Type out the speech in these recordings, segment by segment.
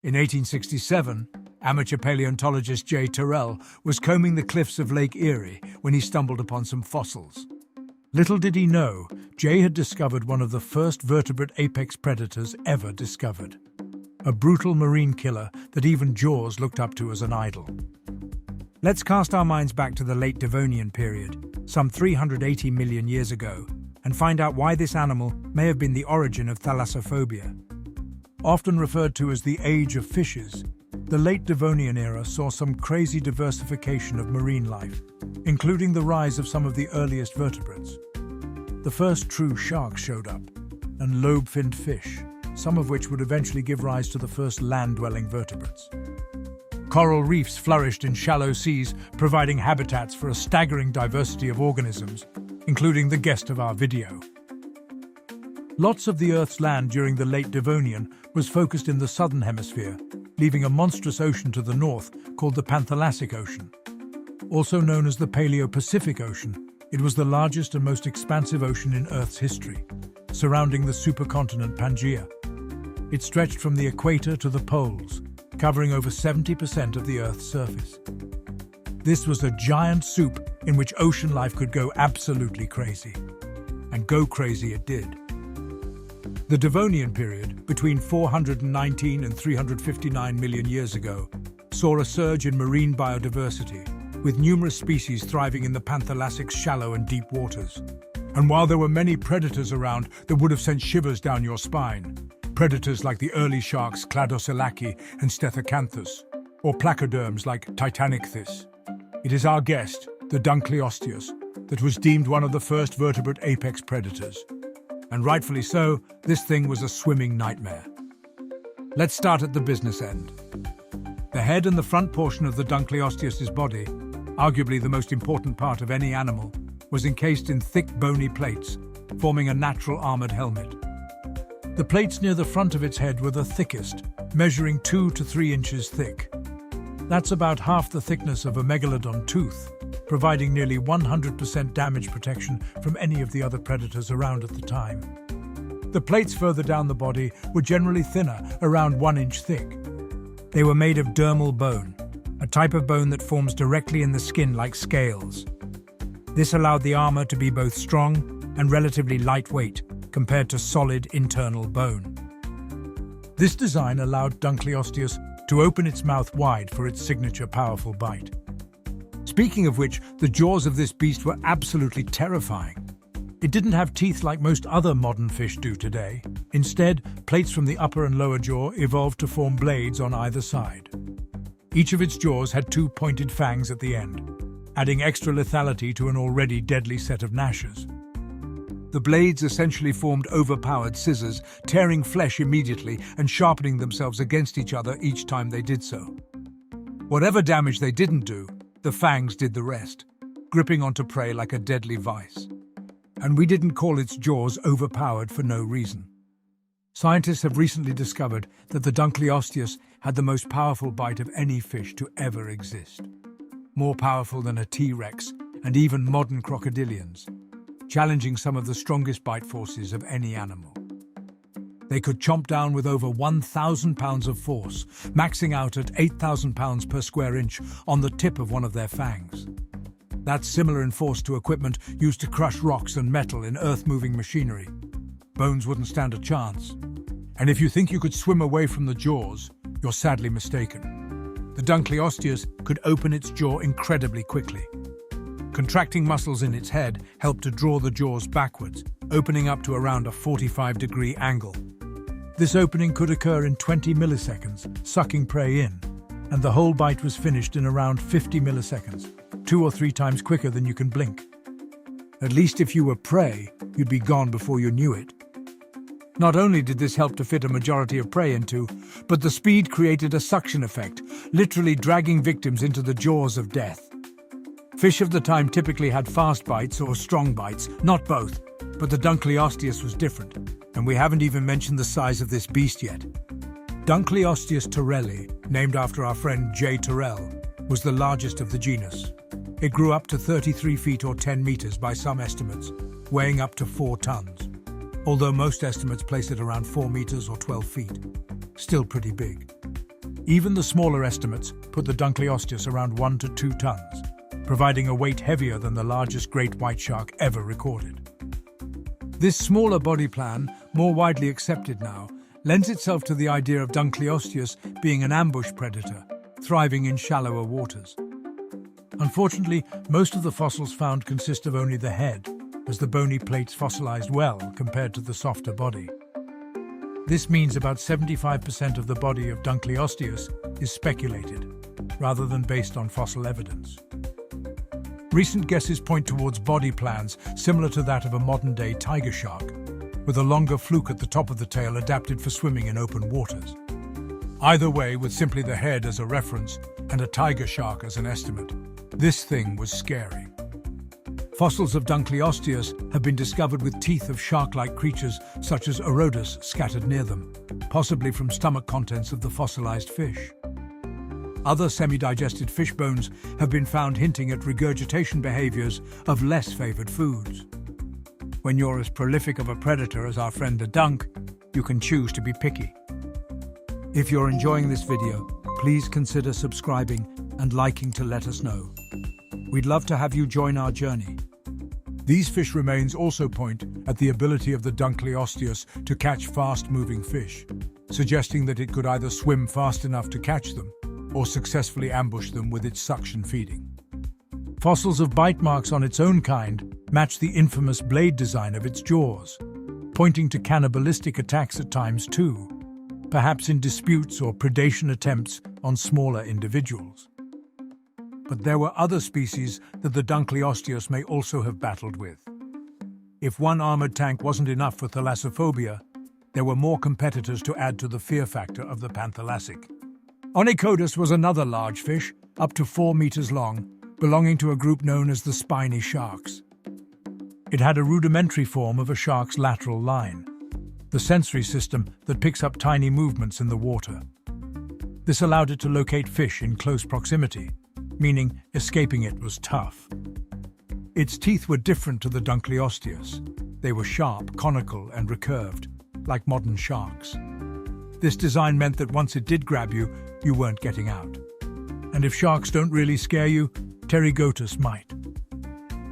In 1867, amateur paleontologist J. Terrell was combing the cliffs of Lake Erie when he stumbled upon some fossils. Little did he know, Jay had discovered one of the first vertebrate apex predators ever discovered. A brutal marine killer that even Jaws looked up to as an idol. Let's cast our minds back to the late Devonian period, some 380 million years ago, and find out why this animal may have been the origin of thalassophobia. Often referred to as the Age of Fishes, the late Devonian era saw some crazy diversification of marine life, including the rise of some of the earliest vertebrates. The first true sharks showed up, and lobe-finned fish, some of which would eventually give rise to the first land-dwelling vertebrates. Coral reefs flourished in shallow seas, providing habitats for a staggering diversity of organisms, including the guest of our video. Lots of the Earth's land during the late Devonian was focused in the southern hemisphere, leaving a monstrous ocean to the north called the Panthalassic Ocean. Also known as the Paleo-Pacific Ocean, it was the largest and most expansive ocean in Earth's history, surrounding the supercontinent Pangaea. It stretched from the equator to the poles, covering over 70% of the Earth's surface. This was a giant soup in which ocean life could go absolutely crazy. And go crazy it did. The Devonian period, between 419 and 359 million years ago, saw a surge in marine biodiversity, with numerous species thriving in the Panthalassic's shallow and deep waters. And while there were many predators around that would have sent shivers down your spine, predators like the early sharks Cladocylaki and Stethacanthes, or placoderms like Titanichthys, it is our guest, the Dunkleosteus, that was deemed one of the first vertebrate apex predators. And rightfully so, this thing was a swimming nightmare. Let's start at the business end. The head and the front portion of the Dunkleosteus's body, arguably the most important part of any animal, was encased in thick bony plates, forming a natural armoured helmet. The plates near the front of its head were the thickest, measuring 2 to 3 inches thick. That's about half the thickness of a megalodon tooth, providing nearly 100% damage protection from any of the other predators around at the time. The plates further down the body were generally thinner, around 1 inch thick. They were made of dermal bone, a type of bone that forms directly in the skin like scales. This allowed the armour to be both strong and relatively lightweight compared to solid internal bone. This design allowed Dunkleosteus to open its mouth wide for its signature powerful bite. Speaking of which, the jaws of this beast were absolutely terrifying. It didn't have teeth like most other modern fish do today. Instead, plates from the upper and lower jaw evolved to form blades on either side. Each of its jaws had 2 pointed fangs at the end, adding extra lethality to an already deadly set of gnashes. The blades essentially formed overpowered scissors, tearing flesh immediately and sharpening themselves against each other each time they did so. Whatever damage they didn't do, the fangs did the rest, gripping onto prey like a deadly vice. And we didn't call its jaws overpowered for no reason. Scientists have recently discovered that the Dunkleosteus had the most powerful bite of any fish to ever exist. More powerful than a T-Rex and even modern crocodilians, challenging some of the strongest bite forces of any animal. They could chomp down with over 1,000 pounds of force, maxing out at 8,000 pounds per square inch on the tip of one of their fangs. That's similar in force to equipment used to crush rocks and metal in earth-moving machinery. Bones wouldn't stand a chance. And if you think you could swim away from the jaws, you're sadly mistaken. The Dunkleosteus could open its jaw incredibly quickly. Contracting muscles in its head helped to draw the jaws backwards, opening up to around a 45-degree angle. This opening could occur in 20 milliseconds, sucking prey in, and the whole bite was finished in around 50 milliseconds, 2 or 3 times quicker than you can blink. At least if you were prey, you'd be gone before you knew it. Not only did this help to fit a majority of prey into, but the speed created a suction effect, literally dragging victims into the jaws of death. Fish of the time typically had fast bites or strong bites, not both, but the Dunkleosteus was different, and we haven't even mentioned the size of this beast yet. Dunkleosteus terrelli, named after our friend J. Terrell, was the largest of the genus. It grew up to 33 feet or 10 meters by some estimates, weighing up to 4 tons, although most estimates place it around 4 meters or 12 feet. Still pretty big. Even the smaller estimates put the Dunkleosteus around 1 to 2 tons, providing a weight heavier than the largest great white shark ever recorded. This smaller body plan, more widely accepted now, lends itself to the idea of Dunkleosteus being an ambush predator, thriving in shallower waters. Unfortunately, most of the fossils found consist of only the head, as the bony plates fossilized well compared to the softer body. This means about 75% of the body of Dunkleosteus is speculated, rather than based on fossil evidence. Recent guesses point towards body plans similar to that of a modern-day tiger shark, with a longer fluke at the top of the tail adapted for swimming in open waters. Either way, with simply the head as a reference and a tiger shark as an estimate, this thing was scary. Fossils of Dunkleosteus have been discovered with teeth of shark-like creatures such as Urodus scattered near them, possibly from stomach contents of the fossilized fish. Other semi-digested fish bones have been found hinting at regurgitation behaviors of less favored foods. When you're as prolific of a predator as our friend the dunk, you can choose to be picky. If you're enjoying this video, please consider subscribing and liking to let us know. We'd love to have you join our journey. These fish remains also point at the ability of the Dunkleosteus to catch fast-moving fish, suggesting that it could either swim fast enough to catch them or successfully ambush them with its suction feeding. Fossils of bite marks on its own kind match the infamous blade design of its jaws, pointing to cannibalistic attacks at times too, perhaps in disputes or predation attempts on smaller individuals. But there were other species that the Dunkleosteus may also have battled with. If one armored tank wasn't enough for thalassophobia, there were more competitors to add to the fear factor of the panthalastic. Onychodus was another large fish, up to 4 meters long, belonging to a group known as the spiny sharks. It had a rudimentary form of a shark's lateral line, the sensory system that picks up tiny movements in the water. This allowed it to locate fish in close proximity, meaning escaping it was tough. Its teeth were different to the Dunkleosteus. They were sharp, conical, and recurved, like modern sharks. This design meant that once it did grab you, you weren't getting out. And if sharks don't really scare you, Pterygotus might.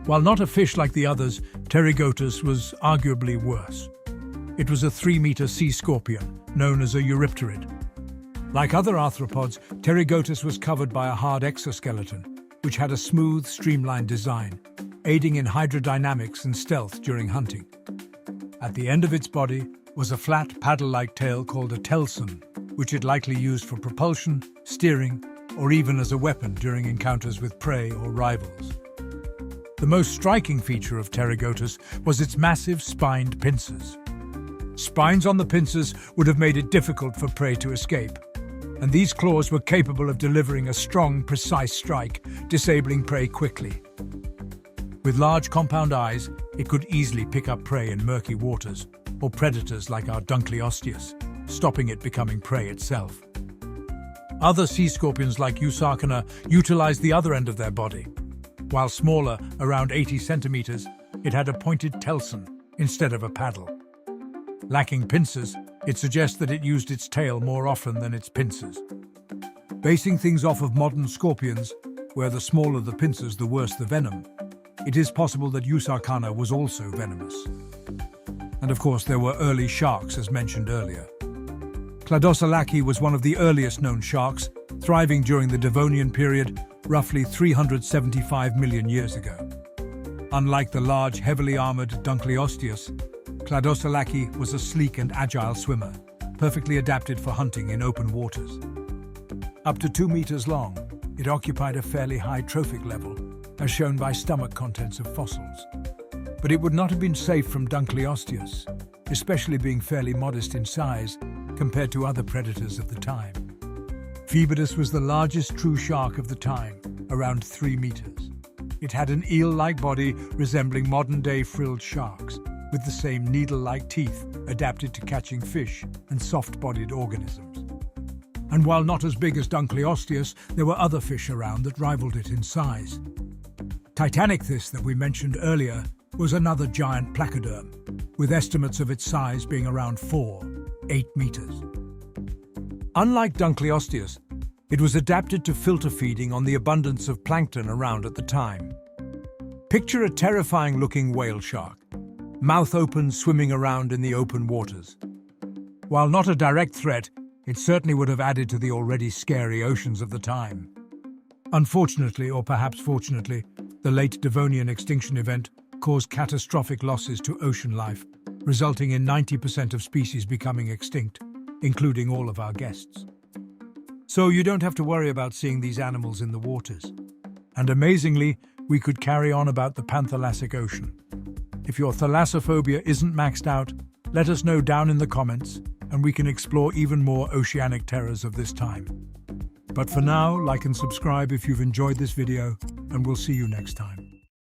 While not a fish like the others, Pterygotus was arguably worse. It was a 3-meter sea scorpion, known as a eurypterid. Like other arthropods, Pterygotus was covered by a hard exoskeleton, which had a smooth, streamlined design, aiding in hydrodynamics and stealth during hunting. At the end of its body was a flat, paddle-like tail called a telson, which it likely used for propulsion, steering, or even as a weapon during encounters with prey or rivals. The most striking feature of Pterygotus was its massive spined pincers. Spines on the pincers would have made it difficult for prey to escape, and these claws were capable of delivering a strong, precise strike, disabling prey quickly. With large compound eyes, it could easily pick up prey in murky waters, or predators like our Dunkleosteus, stopping it becoming prey itself. Other sea scorpions like Eusarchina utilize the other end of their body. While smaller, around 80 centimeters, it had a pointed telson instead of a paddle. Lacking pincers, it suggests that it used its tail more often than its pincers. Basing things off of modern scorpions, where the smaller the pincers, the worse the venom, it is possible that Eusarchina was also venomous. And of course, there were early sharks, as mentioned earlier. Cladosalaki was one of the earliest known sharks, thriving during the Devonian period, roughly 375 million years ago. Unlike the large, heavily armored Dunkleosteus, Cladosalaki was a sleek and agile swimmer, perfectly adapted for hunting in open waters. Up to 2 meters long, it occupied a fairly high trophic level, as shown by stomach contents of fossils. But it would not have been safe from Dunkleosteus, especially being fairly modest in size compared to other predators of the time. Phoebodus was the largest true shark of the time, around 3 meters. It had an eel-like body resembling modern-day frilled sharks, with the same needle-like teeth adapted to catching fish and soft-bodied organisms. And while not as big as Dunkleosteus, there were other fish around that rivaled it in size. Titanicthis, that we mentioned earlier, was another giant placoderm, with estimates of its size being around 8 meters. Unlike Dunkleosteus, It was adapted to filter feeding on the abundance of plankton around at the time. Picture a terrifying-looking whale shark, mouth open, swimming around in the open waters. While not a direct threat, it certainly would have added to the already scary oceans of the time. Unfortunately, or perhaps fortunately, the late Devonian extinction event caused catastrophic losses to ocean life, resulting in 90% of species becoming extinct, including all of our guests. So you don't have to worry about seeing these animals in the waters. And amazingly, we could carry on about the Panthallassic Ocean. If your thalassophobia isn't maxed out, let us know down in the comments, and we can explore even more oceanic terrors of this time. But for now, like and subscribe if you've enjoyed this video, and we'll see you next time.